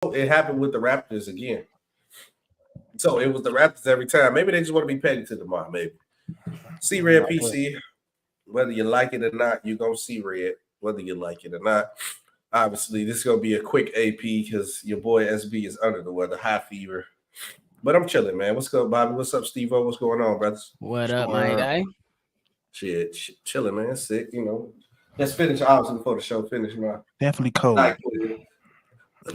it happened with the Raptors again. So it was the Raptors every time. Maybe they just want to be petty to DeMar. Maybe see red PC. Whether you like it or not, you're gonna see red. Whether you like it or not. Obviously, this is gonna be a quick AP because your boy SB is under the weather, high fever. But I'm chilling, man. What's up, Bobby? What's up, Steve O? What's going on, brothers? What up, my guy? Shit, chilling, man. Sick, Let's finish obviously before the show finish, man. Definitely cold.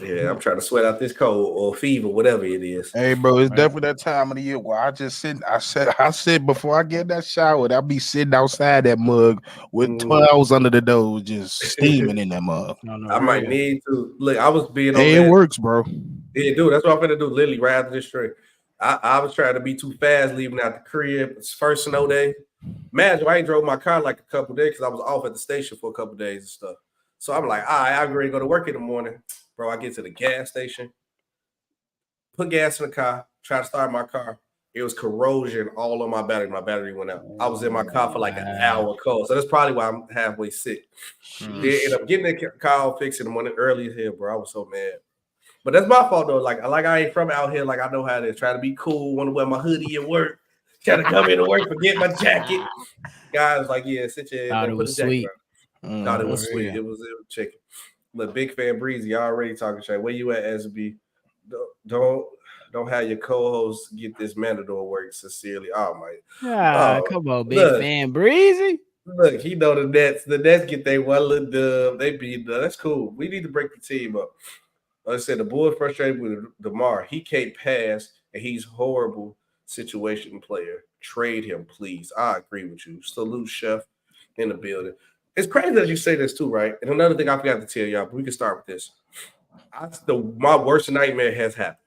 Yeah, I'm trying to sweat out this cold or fever, whatever it is. Hey, bro, it's definitely that time of the year where I just sit. I said before I get that shower, I'll be sitting outside that mug with 12 under the door, just steaming in that mug. I might need to look. I was being. Hey, it works, bro. Yeah, dude. That's what I'm gonna do. Literally, right after this straight. I was trying to be too fast leaving out the crib. It's first snow day. Imagine I ain't drove my car like a couple of days because I was off at the station for a couple of days and stuff. So I'm like, all right, I'm ready to go to work in the morning. Bro, I get to the gas station, put gas in the car, try to start my car. It was corrosion all on my battery. My battery went out. I was in my car for like an hour cold. So that's probably why I'm halfway sick. Then ended up getting the car fixed in the morning early as hell, bro. I was so mad. But that's my fault though. Like I ain't from out here. Like I know how to try to be cool, want to wear my hoodie at work, try to come into work, forget my jacket. Guys like, yeah, sit your Thought it was sweet. Thought it was sweet. It was chicken. Look, big fan Breezy, y'all already talking shit. Where you at, SB? Don't have your co-host get this Matador work sincerely. Oh my! Come on, big fan Breezy. Look, he know the Nets. The Nets get their one little dub. They beat them. That's cool. We need to break the team up. Like I said, the Bulls frustrated with DeMar. He can't pass, and he's horrible situation player. Trade him, please. I agree with you. Salute, Chef, in the building. It's crazy that you say this too, right? And another thing I forgot to tell y'all, but we can start with this. My worst nightmare has happened.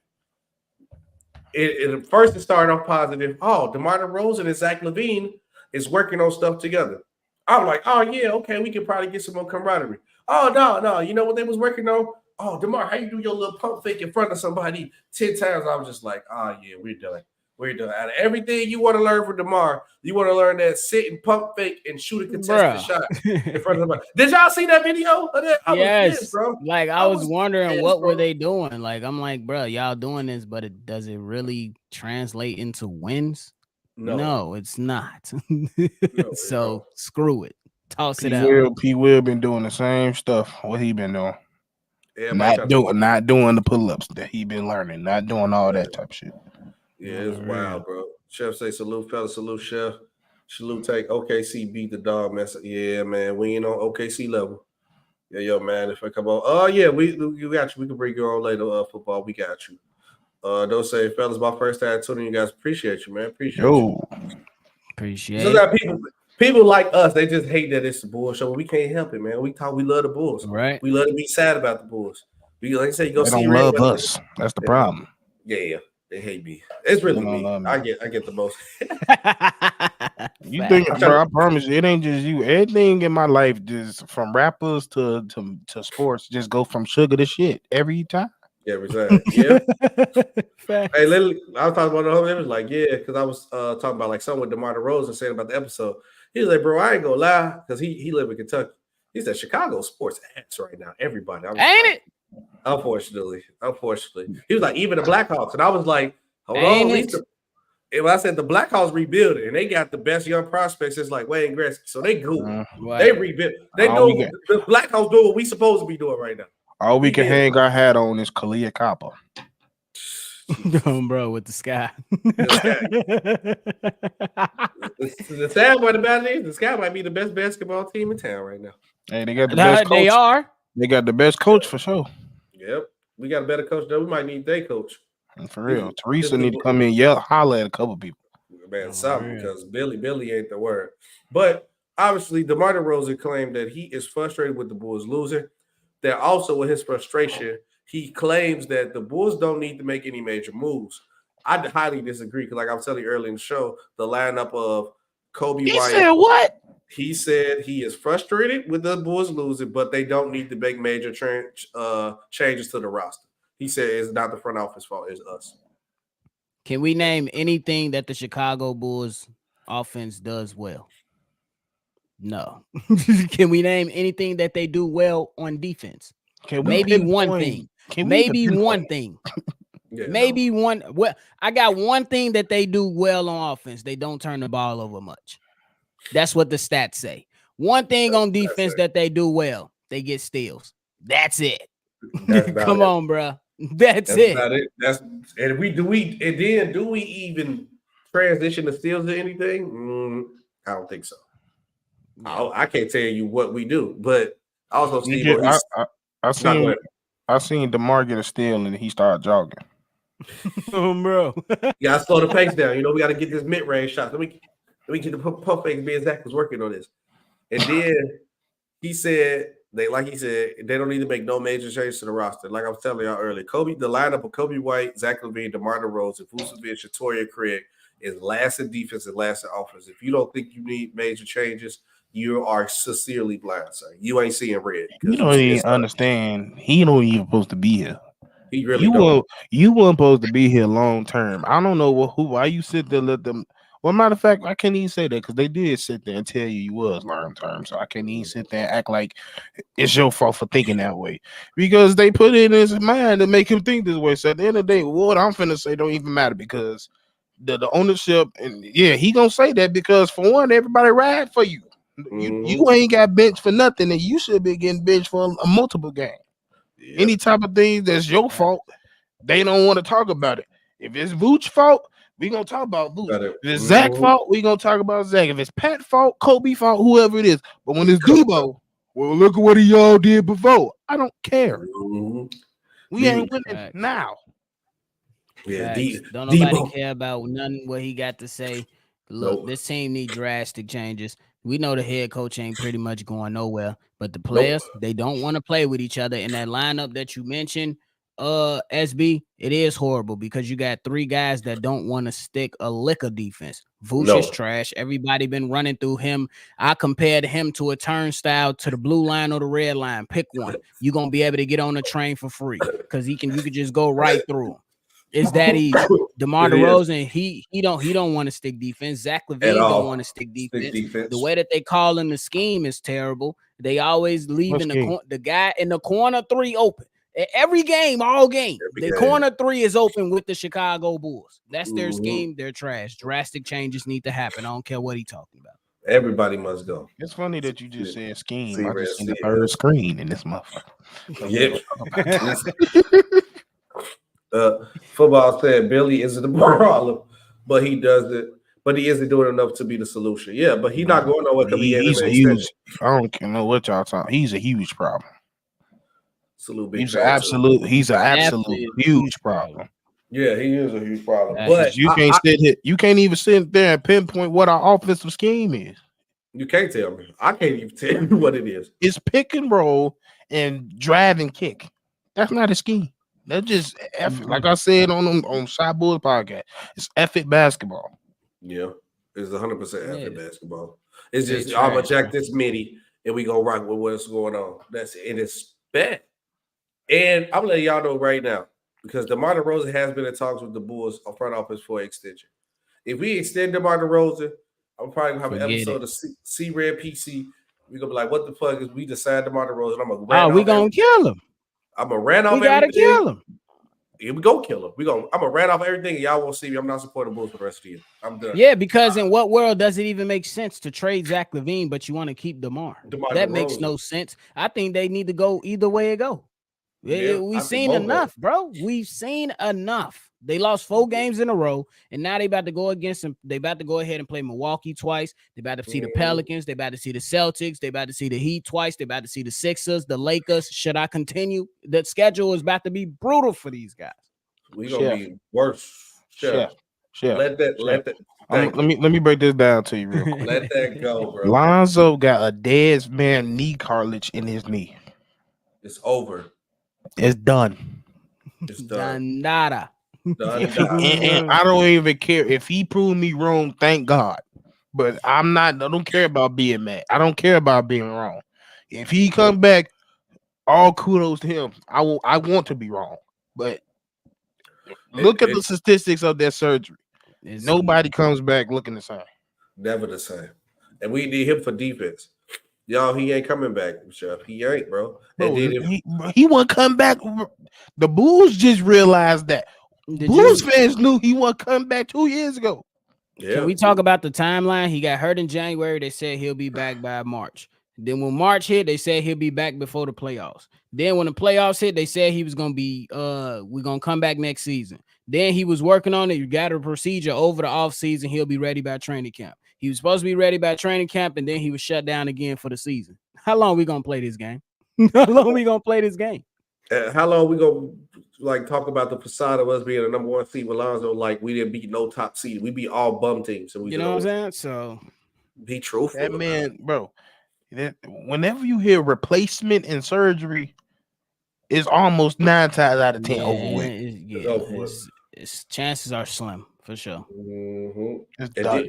First, it started off positive. Oh, DeMar DeRozan and Zach LaVine is working on stuff together. I'm like, oh, yeah, okay, we can probably get some more camaraderie. Oh, no. You know what they was working on? Oh, DeMar, how you do your little pump fake in front of somebody 10 times? I was just like, oh, yeah, we're done. We're done. Out of everything you want to learn from DeMar, you want to learn that sit and pump fake and shoot a contested shot in front of somebody. Did y'all see that video of that? Yes, pissed, bro. Like I was wondering pissed, what were they doing? Like I'm like, bro, y'all doing this, but does it really translate into wins? No, it's not. So screw it. Toss it out. P. Will been doing the same stuff. What he been doing? Yeah, not doing the pull-ups that he been learning. Not doing all that type of shit. Yeah, it's wild, bro. Chef say salute, fella, salute, Chef. Salute, take OKC beat the dog mess. Yeah, man, we ain't on OKC level. Yeah, yo, man, if I come on, oh yeah, we got you. We can bring you on later. Football, we got you. Don't say, fellas, my first time tuning you guys. Appreciate you, man. Appreciate you. So that people like us, they just hate that it's the Bulls show. We can't help it, man. We love the Bulls, right? We love to be sad about the Bulls. We like I say, you go they see. Don't love us. That's the problem. Yeah. They hate me. It's really me. I get the most. You think, bro? I promise you, it ain't just you. Everything in my life, just from rappers to sports, just go from sugar to shit every time. Every time. Yeah. Hey, literally, I was talking about the whole. It was like, yeah, because I was talking about like something with DeMar DeRozan saying about the episode. He was like, bro, I ain't gonna lie, because he live in Kentucky. He said Chicago sports ass right now. Everybody, ain't it? Unfortunately, he was like even the Blackhawks, and I was like, hold on. If I said the Blackhawks rebuilding, and they got the best young prospects, it's like Wayne Gretzky, so they good. They rebuild. They do the Blackhawks do what we supposed to be doing right now. All we can hang our hat on is Kalia Copper. Bro, with the sky. The sad part about it is the Sky might be the best basketball team in town right now. Hey, they got the best coach. They are. They got the best coach for sure. Yep. We got a better coach though. We might need their coach. And for real. Teresa need to come in, holler at a couple people. Man, something because Billy ain't the word. But obviously, DeMar DeRozan claimed that he is frustrated with the Bulls losing. That also with his frustration, he claims that the Bulls don't need to make any major moves. I highly disagree because, like I was telling you earlier in the show, the lineup of Kobe White. Said what? He said he is frustrated with the Bulls losing, but they don't need to make major changes to the roster. He said it's not the front office fault, it's us. Can we name anything that the Chicago Bulls offense does well? No. Can we name anything that they do well on defense? Maybe one thing. Maybe one thing. Maybe one. Well, I got one thing that they do well on offense. They don't turn the ball over much. That's what the stats say. One thing on defense that they do well, they get steals. That's it. Come on, bro. That's it. About it. Do we even transition the steals to anything? I don't think so. I can't tell you what we do, but also Steve. I seen DeMar get a steal and he started jogging. Bro. Yeah, I slow the pace down. We got to get this mid-range shot. Let me get the pump fake. Me and Zach was working on this, and then he said they don't need to make no major changes to the roster. Like I was telling y'all earlier, the lineup of Kobe White, Zach LaVine, DeMar DeRozan, Vucevic, Torrey Craig is last in defense and last in offense. If you don't think you need major changes, you are sincerely blind, sir. You ain't seeing red. You don't even understand. He don't even supposed to be here. He really don't. You weren't supposed to be here long term. I don't know why you sit there let them. Well, matter of fact, I can't even say that because they did sit there and tell you was long term. So I can't even sit there and act like it's your fault for thinking that way because they put it in his mind to make him think this way. So at the end of the day, what I'm finna say don't even matter because the ownership and he gonna say that because for one, everybody ride for you. You ain't got bench for nothing, and you should be getting bench for a multiple game. Yep. Any type of thing that's your fault, they don't want to talk about it. If it's Vooch's fault, we gonna talk about Vooch. If it's Zach's fault, we gonna talk about Zach. If it's Pat's fault, Kobe fault, whoever it is. But when it's Debo, well, look at what he all did before. I don't care. We ain't winning now. Yeah, don't nobody care about nothing what he got to say. Look, this team need drastic changes. We know the head coach ain't pretty much going nowhere, but the players, they don't want to play with each other. In that lineup that you mentioned, SB, it is horrible because you got three guys that don't want to stick a lick of defense. Vooch is trash. Everybody been running through him. I compared him to a turnstile to the blue line or the red line. Pick one. You're gonna be able to get on the train for free because you can just go right through him. It's that easy. DeMar DeRozan, he don't want to stick defense. Zach LaVine don't want to stick defense. The way that they call in the scheme is terrible. They always leave the guy in the corner three open. Every game, all game. Corner three is open with the Chicago Bulls. That's their scheme. They're trash. Drastic changes need to happen. I don't care what he's talking about. Everybody must go. It's funny that you just said scheme. I just seen the third screen in this motherfucker. Football said Billy isn't the problem, but he does it. But he isn't doing enough to be the solution. Yeah, but he's not going nowhere. He's a huge. I don't know what y'all talking. He's a huge problem. He's an absolute huge problem. Yeah, he is a huge problem. But you can't sit here. You can't even sit there and pinpoint what our offensive scheme is. You can't tell me. I can't even tell you what it is. It's pick and roll and drive and kick. That's not a scheme. That's just effort. Like I said on Shot Bulls podcast, it's effort basketball. Yeah, it's 100% effort basketball. It's just I'm gonna check this midi and we gonna rock with what's going on. That's it. And it's bad. And I'm letting y'all know right now because DeMar DeRozan has been in talks with the Bulls on front office for extension. If we extend DeMar DeRozan, I'm probably gonna have an episode of C Red PC. We're gonna be like, what the fuck is we decide DeMar DeRozan? I'm gonna kill him. I'm gonna ran off. We gotta kill him. Here we go, kill him. I'm gonna ran off everything, and y'all won't see me. I'm not supporting Bulls for the rest of the year. I'm done. Yeah, because in what world does it even make sense to trade Zach LaVine, but you want to keep DeMar? That makes no sense. I think they need to go either way it go. We've seen enough, bro. We've seen enough. They lost 4 games in a row, and now they about to go against them. They about to go ahead and play Milwaukee twice. They about to see the Pelicans. They about to see the Celtics. They about to see the Heat twice. They about to see the Sixers, the Lakers. Should I continue? The schedule is about to be brutal for these guys. We gonna be worse. Chef. Let that. Let me break this down to you real quick. Let that go, bro. Lonzo got a dead man knee cartilage in his knee. It's over. It's done. It's done. Nada. And I don't even care if he proved me wrong. Thank God, but I don't care about being mad. I don't care about being wrong. If he come back, all kudos to him. I want to be wrong, but look at the statistics of that surgery. Nobody comes back looking the same. Never the same. And we need him for defense. Y'all, he ain't coming back, Chef. He ain't, bro. Bro, And then he won't come back. The Bulls just realized that. Bulls fans knew he won't come back 2 years ago. Can we talk about the timeline? He got hurt in January. They said he'll be back by March. Then when March hit, they said he'll be back before the playoffs. Then when the playoffs hit, they said he was gonna be we're gonna come back next season. Then he was working on it. You got a procedure over the offseason. He'll be ready by training camp. He was supposed to be ready by training camp, and then he was shut down again for the season. How long we gonna play this game? How long we gonna play this game? How long we gonna talk about the facade of us being the number 1 seed with Lonzo? Like we didn't beat no top seed. We beat all bum teams. So you know what I'm saying? So be truthful. That man, bro. Whenever you hear replacement and surgery, it's almost 9 times out of 10 over with. It's chances are slim for sure. It's done.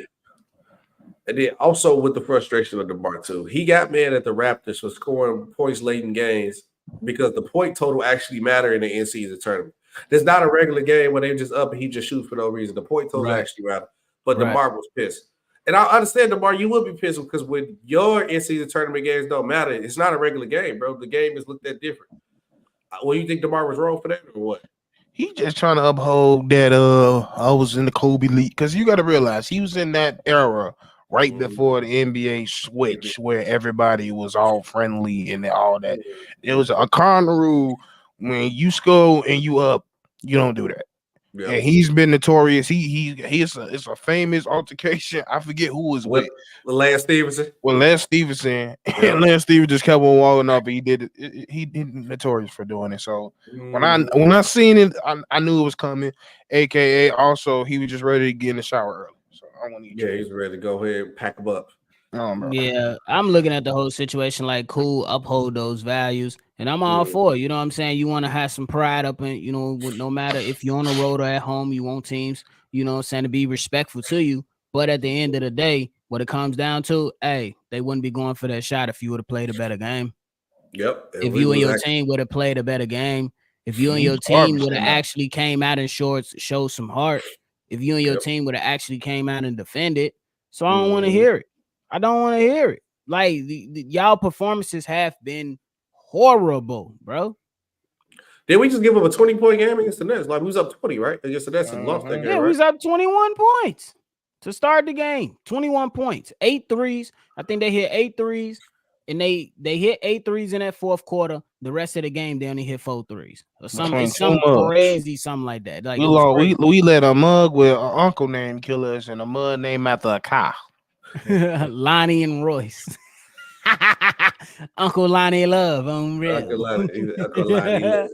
And then also with the frustration of DeMar too, he got mad at the Raptors for scoring points late in games because the point total actually matter in the in-season tournament. There's not a regular game where they just up and he just shoots for no reason. The point total actually matter. But DeMar was pissed. And I understand, DeMar, you will be pissed because when your in-season tournament games don't matter, it's not a regular game, bro. The game is looked at different. Well, you think DeMar was wrong for that or what? He just trying to uphold that I was in the Kobe League. Because you got to realize he was in that era right before the NBA switch where everybody was all friendly and all that. It was a cardinal rule. When you score and you up, you don't do that. Yeah. And he's been notorious. It's a famous altercation. I forget who was with Lance Stevenson. Lance Stevenson. And Lance Stevenson just kept on walking up. He did it. He notorious for doing it. So when I seen it, I knew it was coming. AKA also he was just ready to get in the shower early. So I want to he's ready to go ahead and pack him up. Yeah, I'm looking at the whole situation like cool, uphold those values, and I'm all for it. You know what I'm saying? You want to have some pride up in, no matter if you're on the road or at home, you want teams, you know what I'm saying, to be respectful to you. But at the end of the day, what it comes down to, hey, they wouldn't be going for that shot if you would have played a better game. Yep. If you and your team would have played a better game, if you and your team would have actually came out in shorts, showed some heart, if you and your team would have actually came out and defended. So I don't want to hear it. I don't want to hear it. Like y'all performances have been horrible, bro. Did we just give them a 20-point game against the Nets? Like we was up 20, right? Against the Nets and lost that game. Yeah, we was up 21 points to start the game. 21 points, 8 threes. I think they hit 8 threes, and they hit 8 threes in that fourth quarter. The rest of the game, they only hit 4 threes. Or something crazy, something like that. Like we let a mug with an uncle named kill us and a mug named after a cow. Lonnie and Royce. Uncle Lonnie Love on real. Uncle Lonnie Love.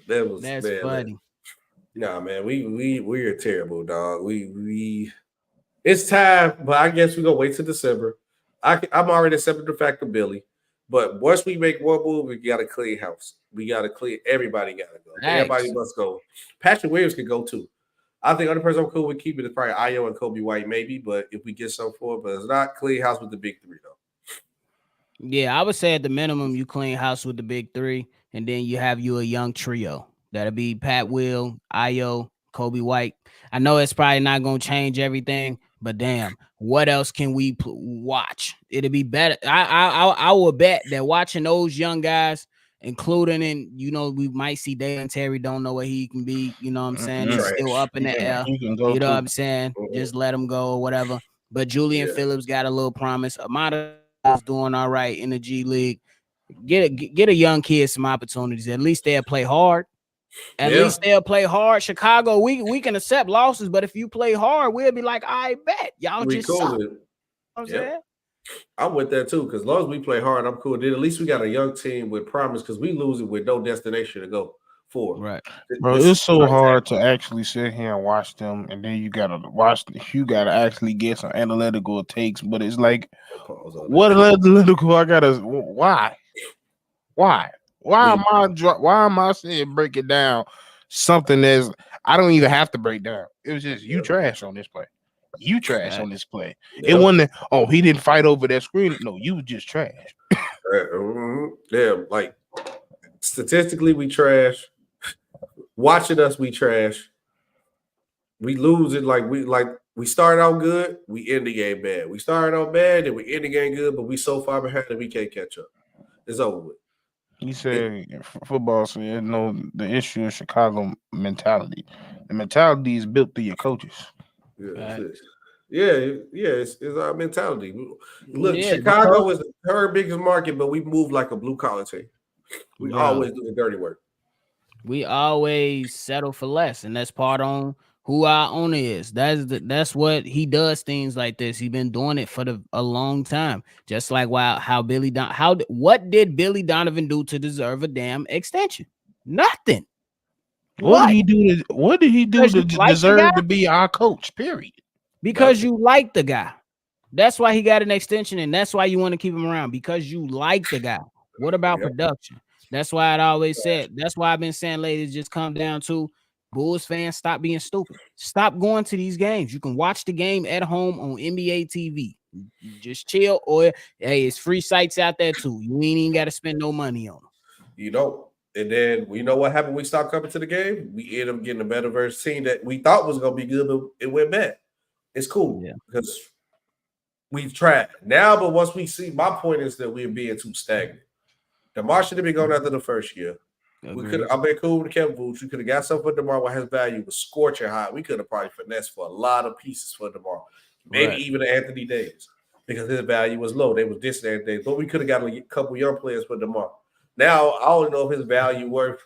That's funny. Nah, man, we're terrible, dog. We it's time, but I guess we're gonna wait till December. I'm already accepting the fact of Billy, but once we make one move, we gotta clean house. We gotta clear. Everybody gotta go. Nice. Everybody must go. Patrick Williams can go too. I think the only person I'm cool with keeping is probably Ayo and Kobe White, maybe. But if we get some for it, but it's not clean house with the big three, though. Yeah, I would say at the minimum, you clean house with the big three, and then you have a young trio. That'll be Pat Will, Ayo, Kobe White. I know it's probably not going to change everything, but damn, what else can we watch? It'll be better. I will bet that watching those young guys, including we might see Dalen Terry, don't know what he can be. You know what I'm saying? He's still up in the air. You know what I'm saying? Just let him go or whatever. But Julian Phillips got a little promise. Amada is doing all right in the G League. Get a young kid some opportunities. At least they'll play hard. At least they'll play hard. Chicago, we can accept losses, but if you play hard, we'll be like, I bet y'all just suck. You know what I'm saying? I'm with that too, because as long as we play hard, I'm cool. Then at least we got a young team with promise, because we lose it with no destination to go for. Right, bro. It's so hard to actually sit here and watch them, and then you gotta actually get some analytical takes. But it's like, what analytical? Why am I saying break it down? Something that's I don't even have to break down. It was just you trash on this play. You trash on this play. It wasn't he didn't fight over that screen. No, you was just trash. Yeah, like statistically, we trash. Watching us, we trash. We lose it like we started out good, we end the game bad. We started out bad, and we end the game good, but we so far behind that we can't catch up. It's over with. He said football said no, the issue is Chicago mentality. The mentality is built through your coaches. It's our mentality. Look, Chicago is the third biggest market, but we move like a blue collar team. We always do the dirty work. We always settle for less, and that's part on who our owner is. That's what he does. Things like this. He's been doing it for a long time. Just like what did Billy Donovan do to deserve a damn extension? Nothing. What did he do to deserve to be our coach? Period. Because you like the guy. That's why he got an extension, and that's why you want to keep him around, because you like the guy. What about production? That's why I always said. That's why I've been saying, ladies, just come down to Bulls fans. Stop being stupid. Stop going to these games. You can watch the game at home on NBA TV. Just chill, or hey, it's free sites out there too. You ain't even got to spend no money on them. You don't. And then we know what happened. We stopped coming to the game. We ended up getting a better versus team that we thought was going to be good, but it went bad. It's cool because we've tried now. But once we see, my point is that we're being too stagnant. DeMar should have been going after the first year. We could. I've been cool with Kevin Booth. We could have got something for DeMar where his value was scorching hot. We could have probably finessed for a lot of pieces for DeMar, maybe even Anthony Davis, because his value was low. They was dissing everything, but we could have got a couple young players for DeMar. Now I don't know if his value worth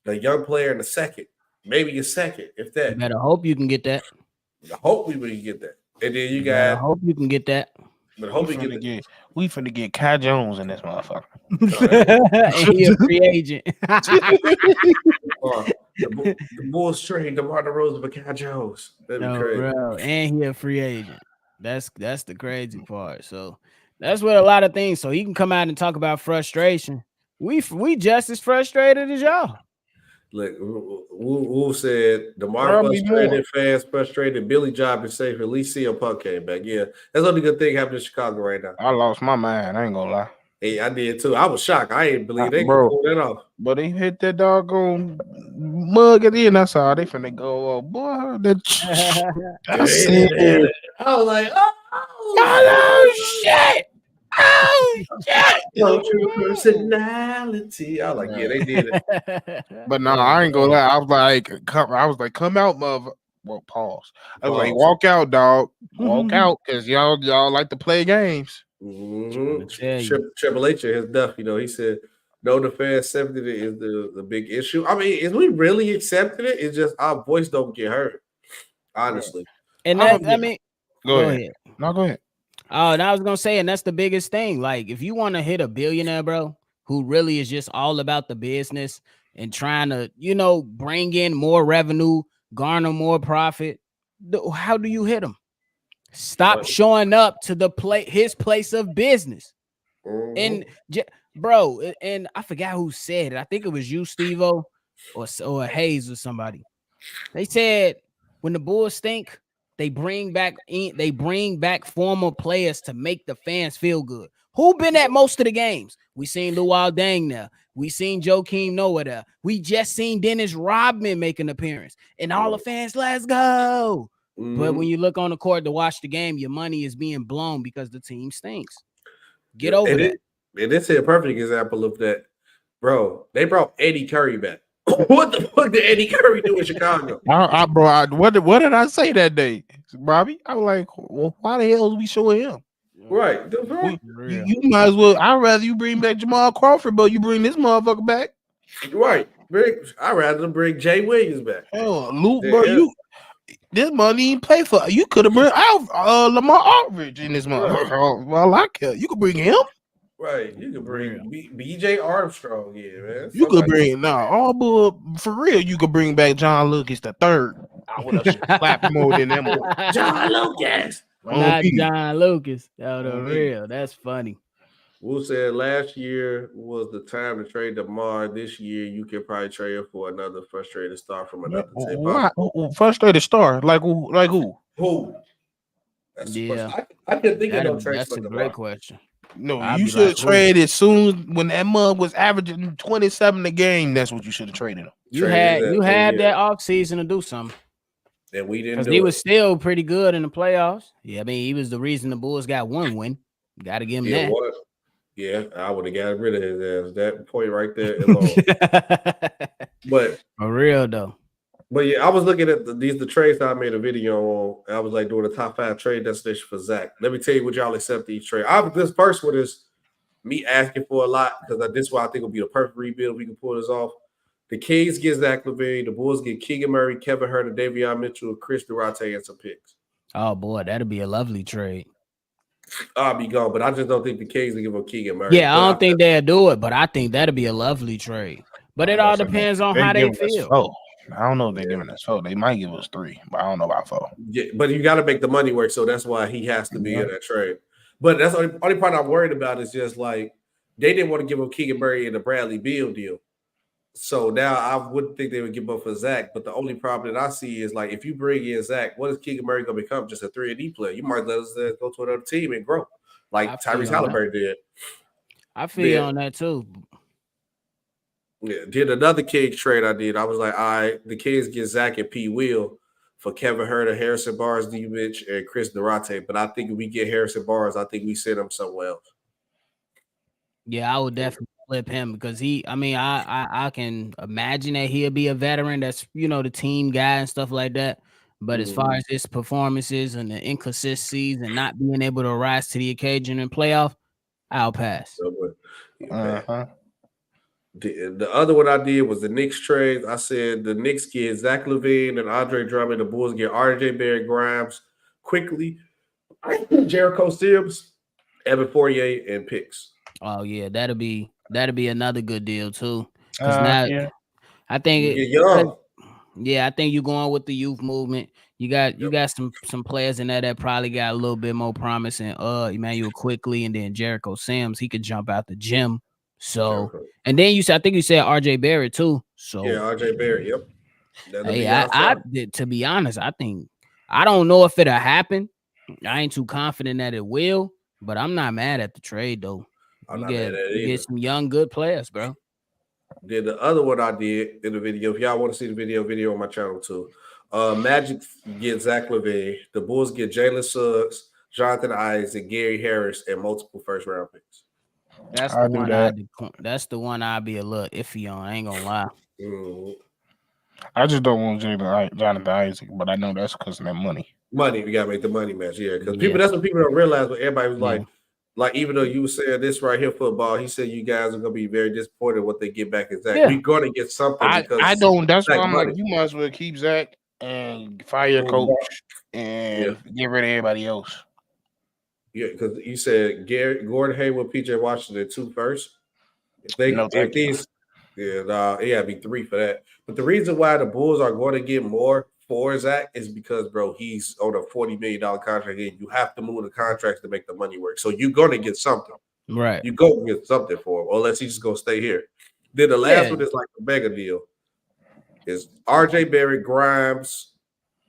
the young player in the second, maybe a second, if that. You better hope you can get that. I hope we can get that. And then you got. I hope you can get that. But hope we finna get Kai Jones in this motherfucker. And he a free agent. The Bulls trade DeMar DeRozan for Kai Jones. That'd be crazy. Bro. And he a free agent. That's the crazy part. So that's what a lot of things. So he can come out and talk about frustration. We just as frustrated as y'all. Look, Wu said DeMar frustrated, fans frustrated. Billy job is safe. At least CM Punk came back. Yeah, that's the only good thing happening in Chicago right now. I lost my mind. I ain't gonna lie. Hey, I did too. I was shocked. I ain't believe they could pull that off. But they hit that doggone mug at the end. That's all. They finna go, oh boy. I was like, oh shit. Oh shit! True personality. I was like, yeah, they did it. But no, I ain't gonna lie. I was like, come out, mother. Well, pause. I was like, walk out, dog. Walk out, cause y'all like to play games. Triple H his duff. He said, no, the fans accepted it is the big issue. I mean, is we really accepted it? It's just our voice don't get heard. Honestly, and that go ahead. No, go ahead. Oh, and I was gonna say, and that's the biggest thing. Like, if you want to hit a billionaire, bro, who really is just all about the business and trying to, bring in more revenue, garner more profit, how do you hit him? Stop showing up to his place of business. And bro, and I forgot who said it. I think it was you, Steve-O, or Hayes or somebody. They said when the Bulls stink, they bring back former players to make the fans feel good. Who been at most of the games? We seen Luol Deng there. We seen Joakim Noah there. We just seen Dennis Rodman make an appearance. And all the fans, let's go. But when you look on the court to watch the game, your money is being blown because the team stinks. Get over that. And this is a perfect example of that. Bro, they brought Eddie Curry back. What the fuck did Eddie Curry do in Chicago? What did I say that day, Bobby? I was like, well, why the hell are we showing him? Right. You might as well. I'd rather you bring back Jamal Crawford, but you bring this motherfucker back. Right. I'd rather bring Jay Williams back. Hell, Luke, bro, this money ain't play for. You could have brought Lamar Aldridge in this motherfucker. Well, I care. You could bring him. Right, you could bring BJ Armstrong, man. You could bring but for real, you could bring back John Lucas the third. I would have clapped more than them. John Lucas, not John Lucas. Real. That's funny. Wu said last year was the time to trade DeMar. This year, you can probably trade him for another frustrated star from another team. Frustrated star, like who? Who? I couldn't think of no trade. That's a great question. No, you should have traded as soon when that mug was averaging 27 a game. That's what you should have traded him. You had that off season to do something. and we didn't Because do he it. was still pretty good in the playoffs. Yeah, I mean, he was the reason the Bulls got one win. Got to give him that. What? Yeah, I would have got rid of his ass. That point right there alone. But for real though. But yeah, I was looking at the trades that I made a video on. And I was like doing a top 5 trade destination for Zach. Let me tell you what y'all accept each trade. This first one is me asking for a lot because this is why I think will be the perfect rebuild. We can pull this off. The Kings get Zach LaVine. The Bulls get Keegan Murray, Kevin Huerter, Davion Mitchell, Chris Duarte, and some picks. Oh boy, that'd be a lovely trade. I'll be gone, but I just don't think the Kings will give up Keegan Murray. Yeah, I don't think they'll do it, but I think that'd be a lovely trade. But it all depends on how they feel. I don't know if they're giving us 4. They might give us 3, but I don't know about 4. Yeah, but you got to make the money work, so that's why he has to be in that trade. But that's the only part I'm worried about is just like they didn't want to give him Keegan Murray in the Bradley Beal deal. So now I wouldn't think they would give up for Zach. But the only problem that I see is like if you bring in Zach, what is Keegan Murray going to become? Just a 3-and-D player? You might let us go to another team and grow, like Tyrese Halliburton did. I feel on that too. Yeah, did another Kings trade I did. I was like, all right, the Kings get Zach and P. Will for Kevin Huerter, Harrison Barnes, D. Mitch, and Chris Duarte. But I think if we get Harrison Barnes, I think we send him somewhere else. Yeah, I would definitely flip him because I can imagine that he'll be a veteran that's, the team guy and stuff like that. But as far as his performances and the inconsistencies and not being able to rise to the occasion in playoff, I'll pass. The other one I did was the Knicks trade. I said the Knicks get Zach LaVine and Andre Drummond. The Bulls get RJ Barrett, Grimes, quickly, Jericho Sims, Evan Fournier, and picks. Oh yeah, that'll be another good deal too. Because now I think I think you're going with the youth movement. You got some players in there that probably got a little bit more promising. Emmanuel Quickly and then Jericho Sims. He could jump out the gym. So and then I think you said RJ Barrett too. So yeah, RJ Barrett. Yep. Hey, to be honest, I don't know if it'll happen. I ain't too confident that it will, but I'm not mad at the trade though. You get some young good players, bro. Then the other one I did in the video, if y'all want to see the video on my channel too. Magic get Zach LaVine. The Bulls get Jalen Suggs, Jonathan Isaac, Gary Harris, and multiple first-round picks. That's the one I'd be a little iffy on. I ain't gonna lie. I just don't want Jonathan Isaac, but I know that's because of that money. We gotta make the money match, because that's what people don't realize. But everybody was like, even though you were saying this right here, football, he said you guys are gonna be very disappointed what they get back in Zach. We're gonna get something. I don't. That's why I'm like, you might as well keep Zach and fire your coach and get rid of everybody else. Yeah, because you said Gordon Hayward, PJ Washington 2 first. It gotta be 3 for that. But the reason why the Bulls are going to get more for Zach is because, bro, he's on a $40 million contract, and you have to move the contracts to make the money work. So you're going to get something. Right. You go get something for him, unless he's just going to stay here. Then the last one is like a mega deal. Is RJ Barrett, Grimes,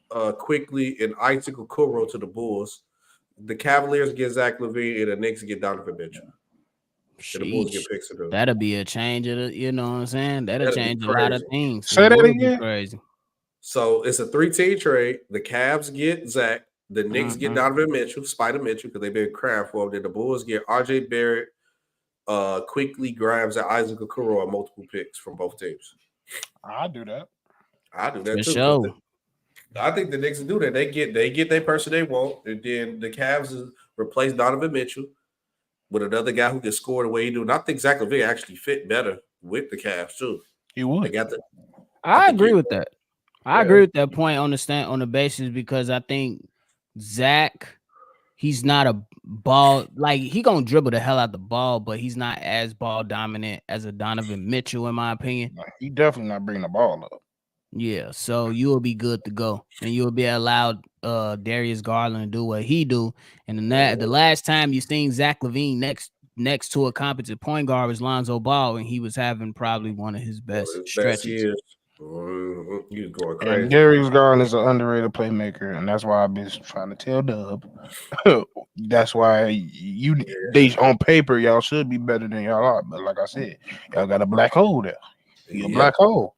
Quickly, and Isaac Okoro to the Bulls. The Cavaliers get Zach LaVine, and the Knicks get Donovan Mitchell. And the Bulls get picks of them. That'll be a change of the, you know what I'm saying? That'll change a lot of things. Say that again. Crazy. So it's a 3-team trade. The Cavs get Zach. The Knicks get Donovan Mitchell, Spider Mitchell, because they've been crying for him. Then the Bulls get RJ Barrett, Quickly, Grimes, and Isaac Okoro on multiple picks from both teams. I'll do that. I do that too. Sure. I think the Knicks will do that. They get their person they want, and then the Cavs replace Donovan Mitchell with another guy who can score the way he do. And I think Zach LaVine actually fit better with the Cavs too. He would. I agree with that. I agree with that point on the basis because I think Zach, he's not a ball, like he gonna dribble the hell out the ball, but he's not as ball dominant as a Donovan Mitchell, in my opinion. He definitely not bringing the ball up. Yeah, so you will be good to go, and you will be allowed Darius Garland to do what he do. And the last time you seen Zach LaVine next to a competent point guard was Lonzo Ball, and he was having probably one of his best stretches. You going crazy. And Darius Garland is an underrated playmaker, and that's why I've been trying to tell Dub. That's why they on paper y'all should be better than y'all are, but like I said, y'all got a black hole there. You're a black hole.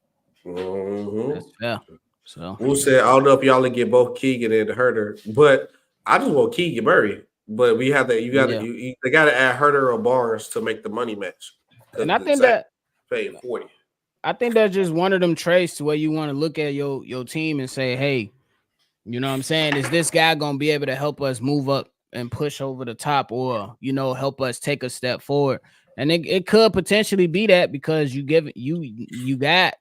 That's fair. So Who said I don't know if y'all will get both Keegan and Herter, but I just want Keegan Murray. But we have that. You got to. They got to add Herter or Barnes to make the money match. And I think that paid 40. I think that's just one of them trades to where you want to look at your team and say, hey, you know what I'm saying? Is this guy gonna be able to help us move up and push over the top, or help us take a step forward? And it could potentially be that because you got.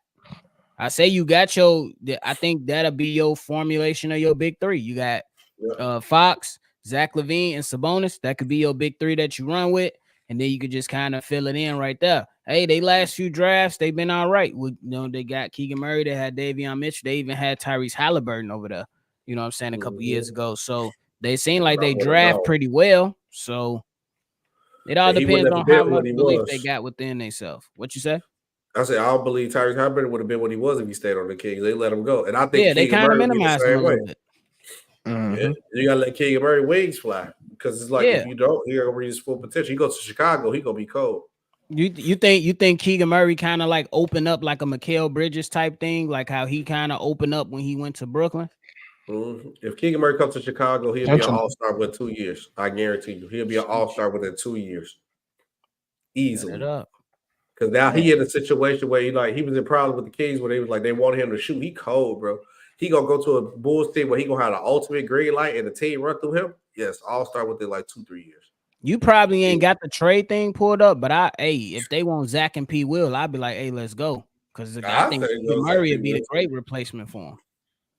I think that'll be your formulation of your big three. You got Fox, Zach LaVine, and Sabonis. That could be your big three that you run with, and then you could just kind of fill it in right there. Hey, they last few drafts, they've been all right. They got Keegan Murray, they had Davion Mitchell, they even had Tyrese Halliburton over there. You know what I'm saying, a couple years ago. So they seem like they draft pretty well. So it all depends on how much belief they got within themselves. What you say? I said, I don't believe Tyrese Halliburton would have been what he was if he stayed on the Kings. They let him go. And I think they kind of minimized him a little bit. Mm-hmm. Yeah, you got to let Keegan Murray wings fly because it's like if you don't, he's going to reach his full potential. He goes to Chicago, he's going to be cold. You think Keegan Murray kind of like open up like a Mikal Bridges type thing, like how he kind of opened up when he went to Brooklyn? Mm-hmm. If Keegan Murray comes to Chicago, he'll be an all-star within 2 years. I guarantee you. He'll be an all-star within 2 years. Easily. Because now he in a situation where he was in problem with the Kings where they wanted him to shoot. He cold, bro. He gonna go to a Bulls team where he gonna have the ultimate green light and the team run through him. Yes, all-star within 2-3 years. You probably ain't got the trade thing pulled up, but if they want Zach and P. Will, I'd be like, hey, let's go. Because I think Murray would be the great replacement for him.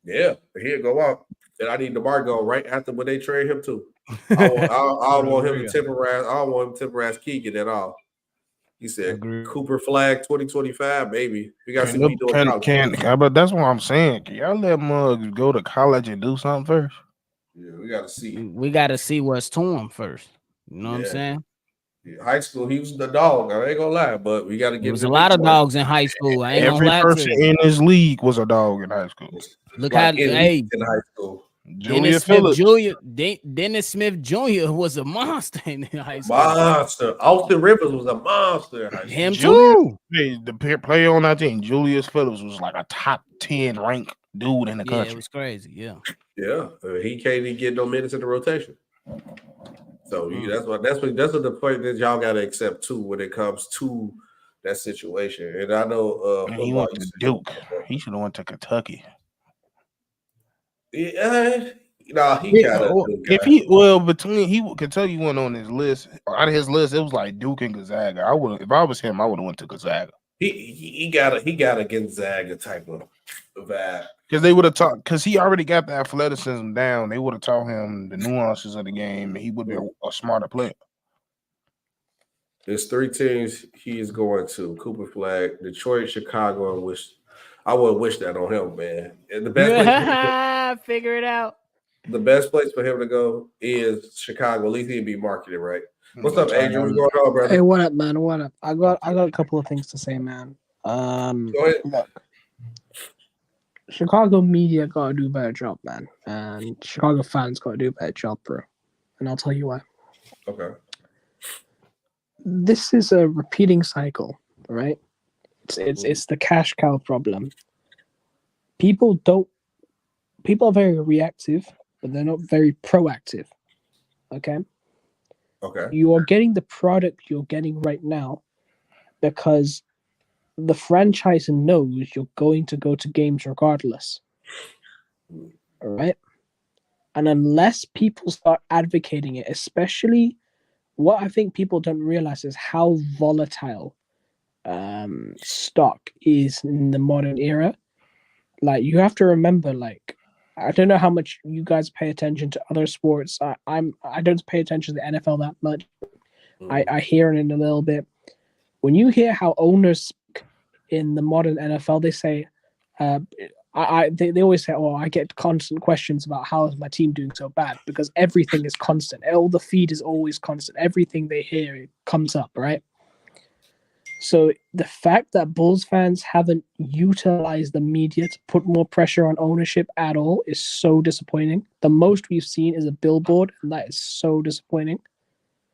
Yeah, he'll go out. And I need DeMar go right after when they trade him too. I want him to temporize. I don't want him to temporize Keegan at all. He said Cooper flag 2025, maybe. We got to see what he's doing. But that's what I'm saying. Can y'all let Muggs go to college and do something first? Yeah, we got to see. We got to see what's to him first. You know what I'm saying? Yeah, high school, he was the dog. I ain't gonna lie, but we got to get. There was a lot of dogs in high school. I ain't Every gonna lie person in this league was a dog in high school. Look how in high school. Dennis Smith Jr. was a monster in high school. Monster. Austin Rivers was a monster in high school. Him too. The player on that team, Julius Phillips, was like a top 10 ranked dude in the country. It was crazy. Yeah. Yeah. He can't even get no minutes in the rotation. So that's what the point that y'all gotta accept too when it comes to that situation. And I know he went to Duke. He should have went to Kentucky. Yeah, he kind of. If Kentucky went on his list. Out of his list, it was like Duke and Gonzaga. If I was him, I would have went to Gonzaga. He got a Gonzaga type of vibe. Because they would have taught. Because he already got the athleticism down. They would have taught him the nuances of the game, and he would be a smarter player. There's 3 teams he is going to: Cooper Flag, Detroit, Chicago, and I would wish that on him, man. And the best figure it out. The best place for him to go is Chicago. At least he'd be marketed right. What's up, Adrian? What's going on, brother? Hey, what up, man? What up? I got a couple of things to say, man. Go ahead. Look, Chicago media got to do a better job, man, and Chicago fans got to do a better job, bro. And I'll tell you why. Okay. This is a repeating cycle, right? It's the cash cow problem. People are very reactive, but they're not very proactive. Okay. You are getting the product you're getting right now because the franchise knows you're going to go to games regardless. All right. And unless people start advocating it, especially what I think people don't realize is how volatile stock is in the modern era. Like, you have to remember, like, I don't know how much you guys pay attention to other sports. I don't pay attention to the NFL that much. I hear it in a little bit. When you hear how owners speak in the modern NFL, they say, they always say, "Oh, I get constant questions about how is my team doing so bad," because everything is constant. All the feed is always constant. Everything they hear, it comes up, right? So the fact that Bulls fans haven't utilized the media to put more pressure on ownership at all is so disappointing. The most we've seen is a billboard, and that is so disappointing.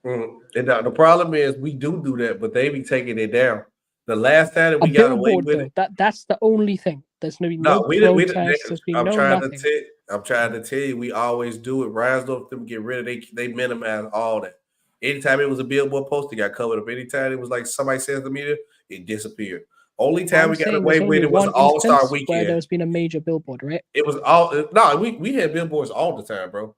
And the problem is we do that, but they be taking it down. The last time that we got away with it, that's the only thing. There's going to be no protests. There's been nothing. I'm trying to tell you, we always do it. Reinsdorf, them get rid of they minimize all that. Anytime it was a billboard post, it got covered up. Anytime it was like somebody says the media, it disappeared. Only time we got away with it was All-Star Weekend. Where there's been a major billboard, right? It was we had billboards all the time, bro.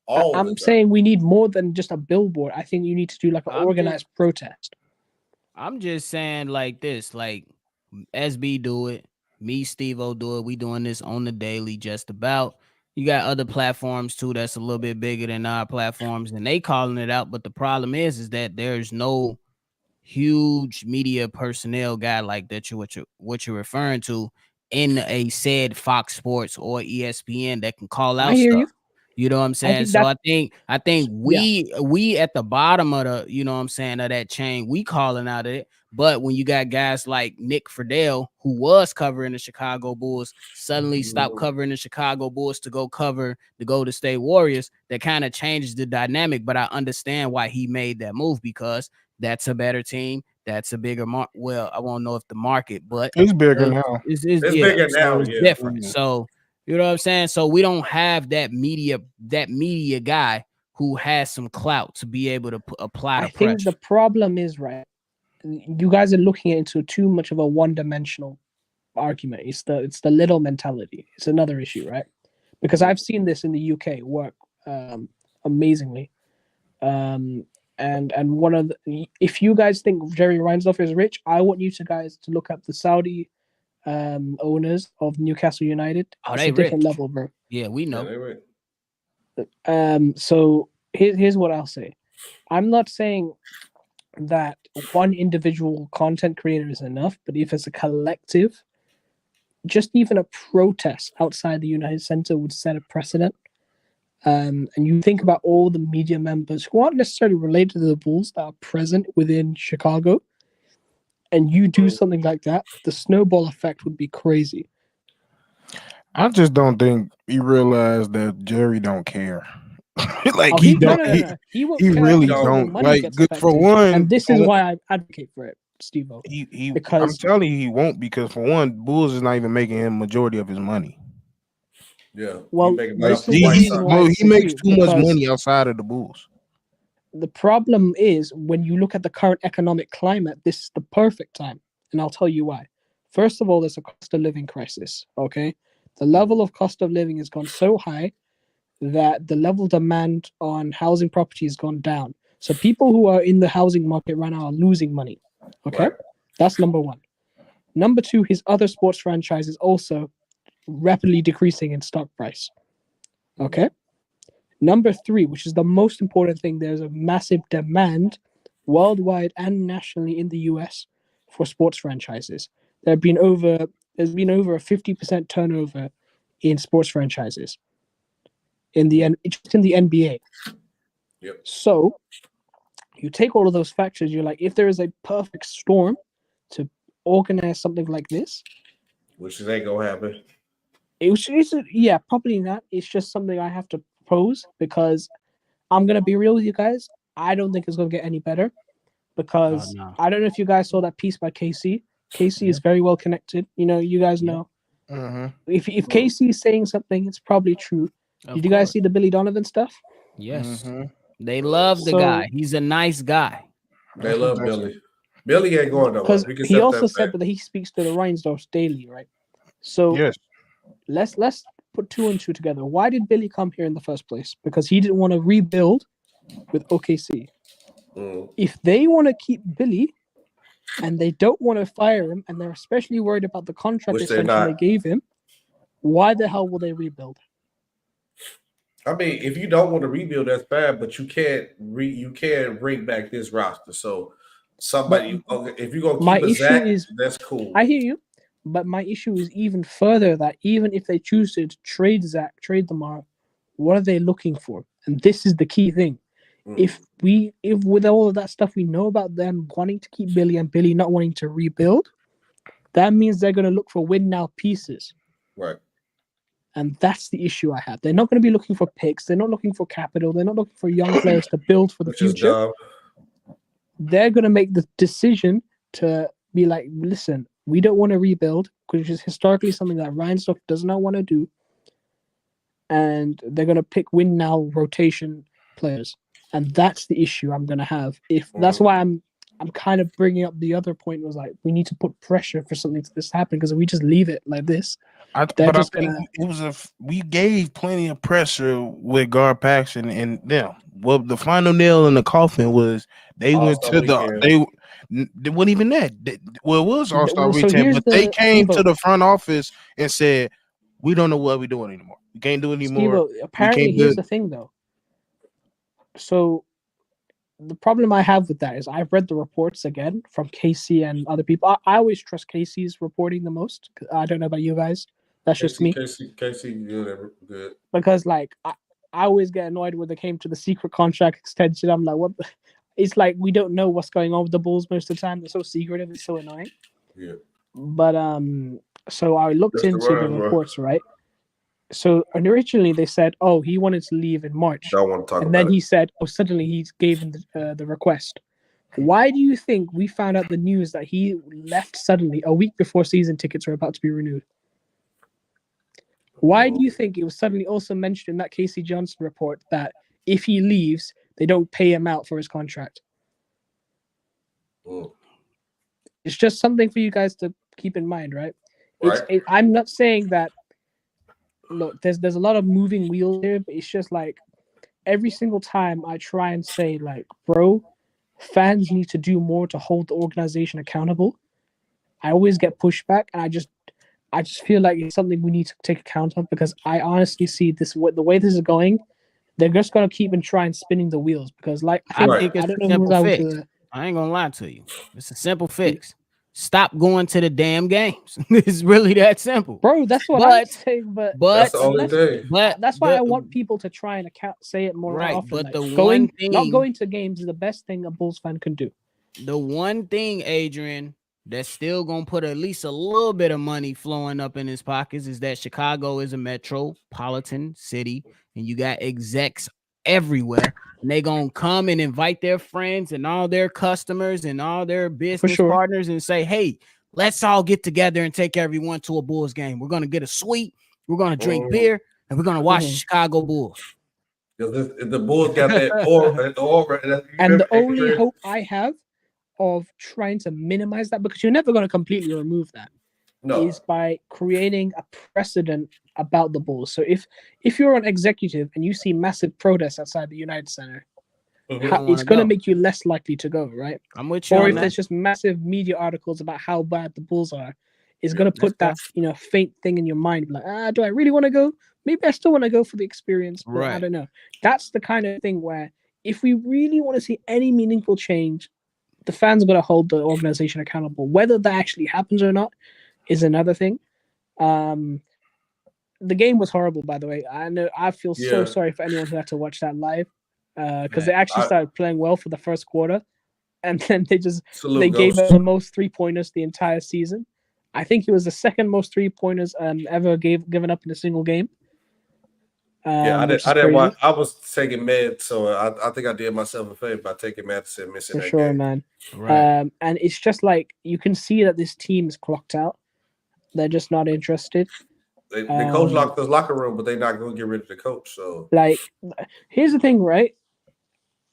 I'm saying we need more than just a billboard. I think you need to do like an organized protest. I'm just saying like this, like SB do it, me, Steve-O do it. We doing this on the daily, just about. You got other platforms too that's a little bit bigger than our platforms, and they calling it out. But the problem is that there's no huge media personnel guy like that. What you're referring to in a said Fox Sports or ESPN that can call out stuff. You know what I'm saying? So I think we at the bottom of the, you know what I'm saying, of that chain, we calling out it. But when you got guys like Nick Friedel, who was covering the Chicago Bulls, suddenly stopped covering the Chicago Bulls to go cover the Golden State Warriors, that kind of changes the dynamic. But I understand why he made that move, because that's a better team. That's a bigger market. Well, I won't know if the market, but it's bigger now. It's bigger now. It's different. So you know what I'm saying? So we don't have that media guy who has some clout to be able to apply the pressure. I think the problem is, right, you guys are looking into too much of a one-dimensional argument. It's the little mentality. It's another issue, right? Because I've seen this in the UK work amazingly. And one of the, if you guys think Jerry Reinsdorf is rich, I want you guys to look up the Saudi owners of Newcastle United. Oh, it's they a different rich. level, bro. Yeah, we know. So here's what I'll say. I'm not saying that one individual content creator is enough, but if it's a collective, just even a protest outside the United Center would set a precedent. And you think about all the media members who aren't necessarily related to the Bulls that are present within Chicago, and you do something like that, the snowball effect would be crazy. I just don't think he realized that Jerry don't care. Like he really don't. Like, good for one, and this is why I advocate for it, Steve-O. Because I'm telling you, he won't. Because for one, Bulls is not even making him majority of his money. Yeah. Well, he makes too much money outside of the Bulls. The problem is when you look at the current economic climate, this is the perfect time, and I'll tell you why. First of all, there's a cost of living crisis. Okay, the level of cost of living has gone so high that the level of demand on housing property has gone down. So people who are in the housing market right now are losing money. Okay, that's number one. Number two, his other sports franchises also rapidly decreasing in stock price. Okay. Number three, which is the most important thing, there's a massive demand worldwide and nationally in the US for sports franchises. There's been over a 50% turnover in sports franchises just in the NBA. Yep. So you take all of those factors, you're like, if there is a perfect storm to organize something like this, which ain't gonna happen. Probably not. It's just something I have to propose, because I'm gonna be real with you guys. I don't think it's gonna get any better, because I don't know if you guys saw that piece by KC. KC is very well connected. You know, you guys know. If KC is saying something, it's probably true. Did you guys see the Billy Donovan stuff? Yes. They love the guy. He's a nice guy. They love Billy. Billy ain't going nowhere. Because he also said that he speaks to the Reinsdorfs daily, right? So yes. Let's put two and two together. Why did Billy come here in the first place? Because he didn't want to rebuild with OKC. If they want to keep Billy and they don't want to fire him, and they're especially worried about the contract extension they gave him, why the hell will they rebuild? I mean, if you don't want to rebuild, that's bad, but you can't bring back this roster. So somebody, if you're gonna keep Zach, that's cool. I hear you, but my issue is even further, that even if they choose to trade Zach, trade DeMar, what are they looking for? And this is the key thing. If with all of that stuff we know about them wanting to keep Billy and Billy not wanting to rebuild, that means they're going to look for win now pieces. Right. And that's the issue I have. They're not going to be looking for picks. They're not looking for capital. They're not looking for young players to build for the future. They're going to make the decision to be like, listen, We don't want to rebuild, which is historically something that Reinsdorf does not want to do. And they're going to pick win now rotation players. And that's the issue I'm going to have. That's why I'm kind of bringing up the other point was like, we need to put pressure for something to this happen, because if we just leave it like this, we gave plenty of pressure with Gar Paxson and them. Well, the final nail in the coffin was they went to they weren't even that. It was All-Star Weekend, but they came to the front office and said, we don't know what we're doing anymore. We can't do it anymore. Apparently, here's the thing, though. So the problem I have with that is I've read the reports again from Casey and other people. I always trust Casey's reporting the most. I don't know about you guys. That's just me. Casey, good. Because like I always get annoyed when they came to the secret contract extension. I'm like, what? It's like we don't know what's going on with the Bulls most of the time. They're so secretive. It's so annoying. Yeah. But so I looked into the reports, right? So originally they said, oh, he wanted to leave in March. I want to talk and then he said, oh, suddenly he gave him the request. Why do you think we found out the news that he left suddenly a week before season tickets were about to be renewed? Why do you think it was suddenly also mentioned in that Casey Johnson report that if he leaves, they don't pay him out for his contract? It's just something for you guys to keep in mind, right? I'm not saying that. Look, there's a lot of moving wheels here, but it's just like every single time I try and say, like, bro, fans need to do more to hold the organization accountable. I always get pushback, and I just feel like it's something we need to take account of, because I honestly see this the way this is going. They're just gonna keep and try and spinning the wheels, because like I think it's a simple fix. I ain't gonna lie to you. It's a simple fix. Stop going to the damn games. It's really that simple, bro. That's what I'm saying. But that's the only thing. But that's why I want people to try and say it more often. But like, the one thing, not going to games is the best thing a Bulls fan can do. The one thing, Adrian, that's still gonna put at least a little bit of money flowing up in his pockets is that Chicago is a metropolitan city, and you got execs everywhere, and they gonna come and invite their friends and all their customers and all their business partners and say, hey, let's all get together and take everyone to a Bulls game. We're gonna get a suite, we're gonna drink beer, and we're gonna watch the Chicago Bulls. Because the Bulls got that aura. And the only hope I have of trying to minimize that, because you're never going to completely remove that, is by creating a precedent about the Bulls. So if you're an executive and you see massive protests outside the United Center, it's going to make you less likely to go, right? I'm with you. Or if there's just massive media articles about how bad the Bulls are, it's going to put that faint thing in your mind, like, do I really want to go? Maybe I still want to go for the experience, but I don't know. That's the kind of thing where if we really want to see any meaningful change, the fans are going to hold the organization accountable. Whether that actually happens or not is another thing. The game was horrible, by the way. I know. I feel so sorry for anyone who had to watch that live, because they actually started playing well for the first quarter, and then they gave us the most 3-pointers the entire season. I think it was the second most 3-pointers ever given up in a single game. I didn't watch. I was taking meds, so I think I did myself a favor by taking meds and missing that game. Man. Right. And it's just like you can see that this team is clocked out. They're just not interested. The coach locked the locker room, but they're not going to get rid of the coach. So, like, here's the thing, right?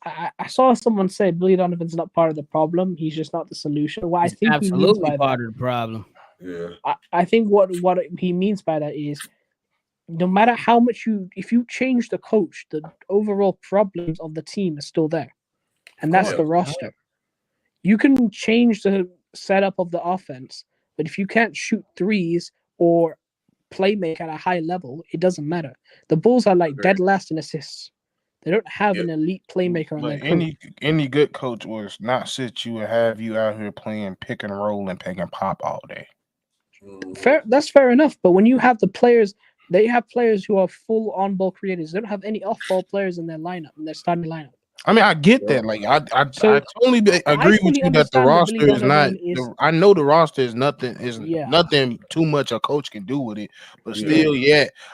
I saw someone say Billy Donovan's not part of the problem. He's just not the solution. Well, I think absolutely he means by part of the problem. Yeah. I think what he means by that is, no matter how much if you change the coach, the overall problems of the team is still there. And that's the roster. You can change the setup of the offense, but if you can't shoot threes or play make at a high level, it doesn't matter. The Bulls are like dead last in assists. They don't have an elite playmaker on their crew. Any good coach will not sit you and have you out here playing pick and roll and pick and pop all day. That's fair enough. But when you have the players, they have players who are full on-ball creators. They don't have any off-ball players in their lineup, in their starting lineup. I mean, I get that. Like, I totally agree with you that the roster is not. I know the roster is nothing. Nothing too much a coach can do with it. But still,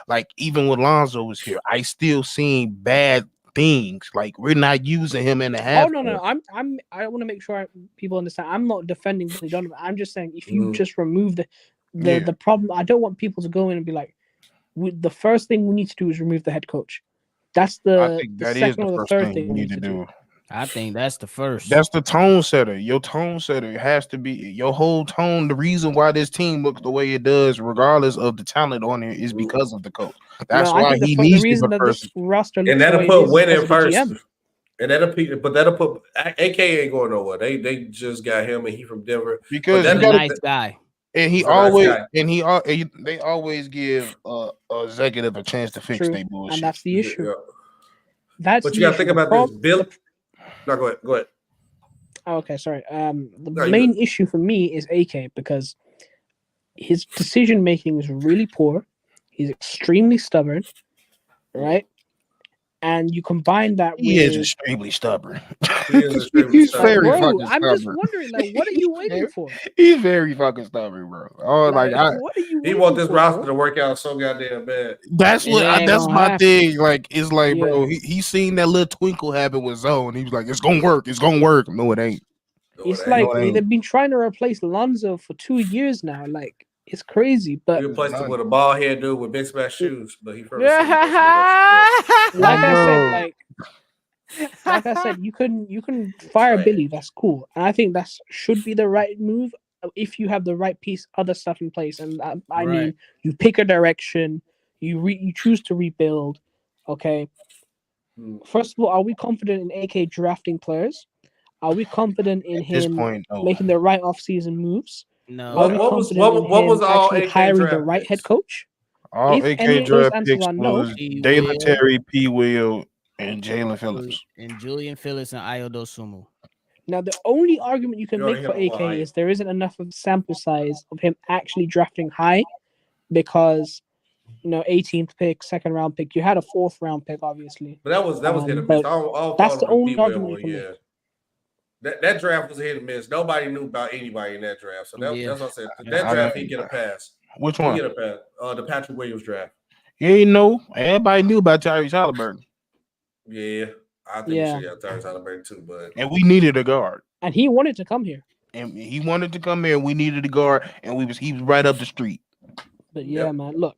like even when Lonzo was here, I still seen bad things. Like we're not using him in the half. Oh no, I want to make sure people understand. I'm not defending Billy Donovan. I'm just saying if you just remove the problem, I don't want people to go in and be like, the first thing we need to do is remove the head coach. That's I think that is second the or the first third thing we need to do. I think that's the first. That's the tone setter. Your tone setter has to be your whole tone. The reason why this team looks the way it does, regardless of the talent on it, is because of the coach. That's why he needs the reason to be that this person. roster looks And the that'll way put it is Win in because of the first. GM. And that'll put AK ain't going nowhere. They just got him and he from Denver. Because he's a nice guy. And He's a nice guy. they always give a executive a chance to fix their bullshit. And that's the issue. Yeah. That's but you got to think about this. Bill. No, go ahead. Oh, okay, sorry. The main issue for me is AK because his decision making is really poor. He's extremely stubborn, right? And you combine that with he is extremely stubborn. He's very fucking I'm stubborn. just wondering, like, what are you waiting for? He's very fucking stubborn, bro. Oh, what are you? He want this roster to work out so goddamn bad. That's my thing. Like, it's like, bro, he seen that little twinkle happen with Zone. He was like, it's gonna work. It's gonna work. No, it ain't. They've been trying to replace Lonzo for 2 years now. Like, it's crazy. But he replaced him with a bald head dude with big smash shoes. But he from like I said, you can fire Billy. That's cool, and I think that should be the right move if you have the right other stuff in place. And I mean, you pick a direction, you choose to rebuild. Okay. First of all, are we confident in AK drafting players? Are we confident in him making the right off-season moves? No. What was all AK hiring the right head coach? All AK draft picks was Dalen Terry, P. Will, and Jalen Phillips. And Julian Phillips and Ayo Dosunmu. Now, the only argument you can make for AK is there isn't enough of sample size of him actually drafting high because, 18th pick, second round pick. You had a 4th round pick, obviously. But that was hit or miss. That's the only argument you can make. That draft was a hit or miss. Nobody knew about anybody in that draft. So that's what I said. That draft, he get a pass. Which one? He get a pass. The Patrick Williams draft. You ain't know. Everybody knew about Tyrese Halliburton. Yeah. I think we should have Tyrese Halliburton too. And we needed a guard. And he wanted to come here. And he wanted to come here. We needed a guard. And he was right up the street. But man, look.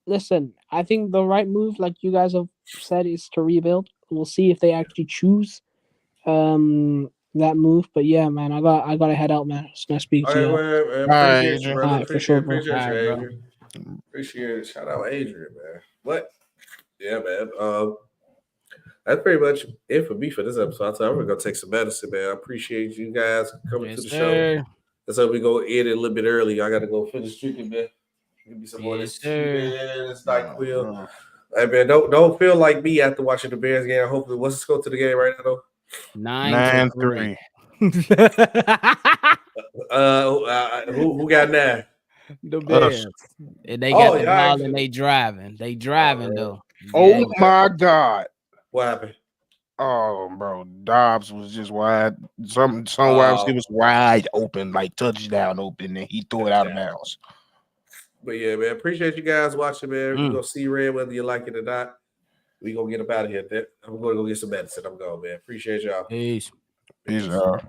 Listen, I think the right move, like you guys have said, is to rebuild. We'll see if they actually choose that move. But man, I got to head out, man. It's nice speaking to you. Appreciate you, brother. For sure, appreciate you, Adrian. Appreciate it. Shout out Adrian, man. What? Yeah, man. That's pretty much it for me for this episode. I'm gonna go take some medicine, man. I appreciate you guys coming to the show. That's how we go edit a little bit early. I gotta go finish drinking, man. Give me some more of this NyQuil. Hey, man, don't feel like me after watching the Bears game. Hopefully, what's the score to the game right now, though? 9-3. Who got 9? The Bears. And they got the ball and they driving. They driving though. Oh my God. What happened? Oh, bro. Dobbs was just wide. Some wives, it was wide open, like touchdown open, and he threw it out of bounds. But yeah, man, appreciate you guys watching, man. We're gonna see Red whether you like it or not. We gonna get up out of here. I'm gonna go get some medicine. I'm going, man. Appreciate y'all. Peace. Peace out.